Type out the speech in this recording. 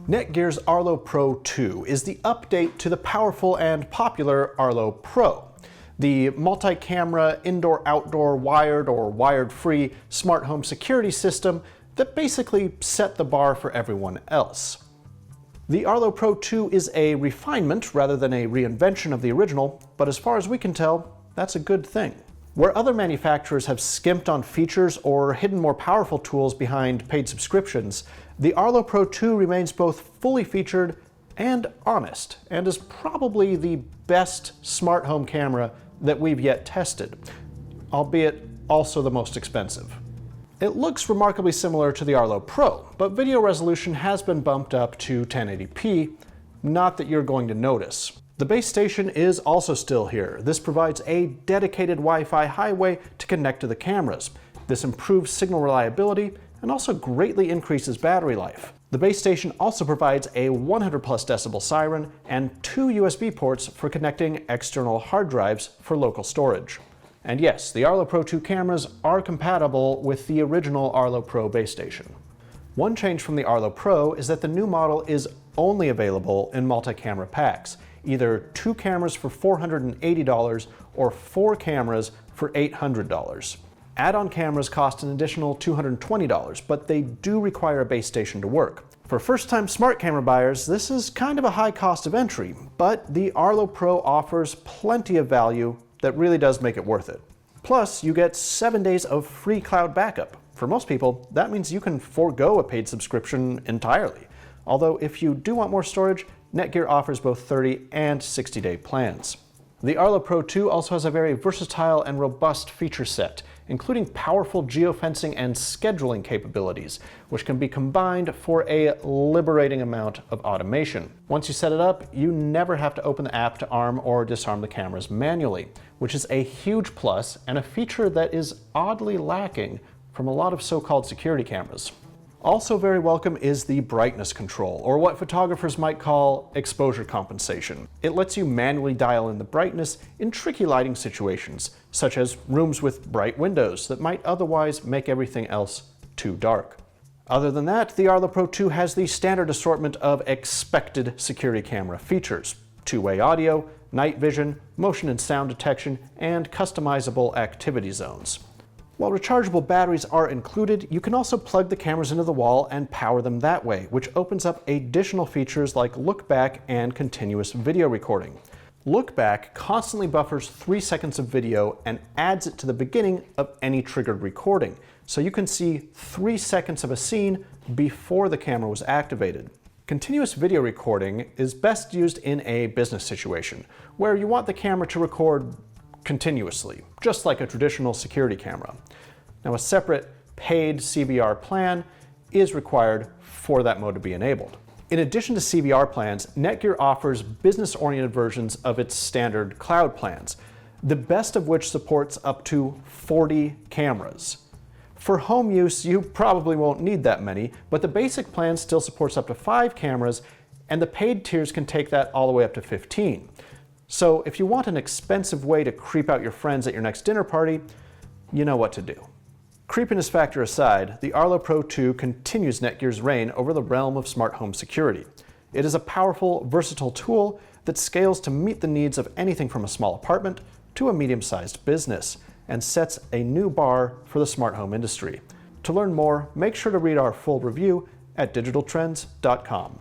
Netgear's Arlo Pro 2 is the update to the powerful and popular Arlo Pro, the multi-camera, indoor-outdoor, wired or wired-free smart home security system that basically set the bar for everyone else. The Arlo Pro 2 is a refinement rather than a reinvention of the original, but as far as we can tell, that's a good thing. Where other manufacturers have skimped on features or hidden more powerful tools behind paid subscriptions, the Arlo Pro 2 remains both fully featured and honest, and is probably the best smart home camera that we've yet tested, albeit also the most expensive. It looks remarkably similar to the Arlo Pro, but video resolution has been bumped up to 1080p, not that you're going to notice. The base station is also still here. This provides a dedicated Wi-Fi highway to connect to the cameras. This improves signal reliability and also greatly increases battery life. The base station also provides a 100+ decibel siren and 2 USB ports for connecting external hard drives for local storage. And yes, the Arlo Pro 2 cameras are compatible with the original Arlo Pro base station. One change from the Arlo Pro is that the new model is only available in multi-camera packs, either 2 cameras for $480 or 4 cameras for $800. Add-on cameras cost an additional $220, but they do require a base station to work. For first-time smart camera buyers, this is kind of a high cost of entry, but the Arlo Pro offers plenty of value that really does make it worth it. Plus, you get 7 days of free cloud backup. For most people, that means you can forego a paid subscription entirely. Although if you do want more storage, Netgear offers both 30 and 60-day plans. The Arlo Pro 2 also has a very versatile and robust feature set, including powerful geofencing and scheduling capabilities, which can be combined for a liberating amount of automation. Once you set it up, you never have to open the app to arm or disarm the cameras manually, which is a huge plus and a feature that is oddly lacking from a lot of so-called security cameras. Also very welcome is the brightness control, or what photographers might call exposure compensation. It lets you manually dial in the brightness in tricky lighting situations, such as rooms with bright windows that might otherwise make everything else too dark. Other than that, the Arlo Pro 2 has the standard assortment of expected security camera features: two-way audio, night vision, motion and sound detection, and customizable activity zones. While rechargeable batteries are included, you can also plug the cameras into the wall and power them that way, which opens up additional features like look back and continuous video recording. Look back constantly buffers 3 seconds of video and adds it to the beginning of any triggered recording, so you can see 3 seconds of a scene before the camera was activated. Continuous video recording is best used in a business situation, where you want the camera to record continuously, just like a traditional security camera. Now, a separate paid CVR plan is required for that mode to be enabled. In addition to CVR plans, Netgear offers business-oriented versions of its standard cloud plans, the best of which supports up to 40 cameras. For home use, you probably won't need that many, but the basic plan still supports up to 5 cameras, and the paid tiers can take that all the way up to 15. So if you want an expensive way to creep out your friends at your next dinner party, you know what to do. Creepiness factor aside, the Arlo Pro 2 continues Netgear's reign over the realm of smart home security. It is a powerful, versatile tool that scales to meet the needs of anything from a small apartment to a medium-sized business, and sets a new bar for the smart home industry. To learn more, make sure to read our full review at digitaltrends.com.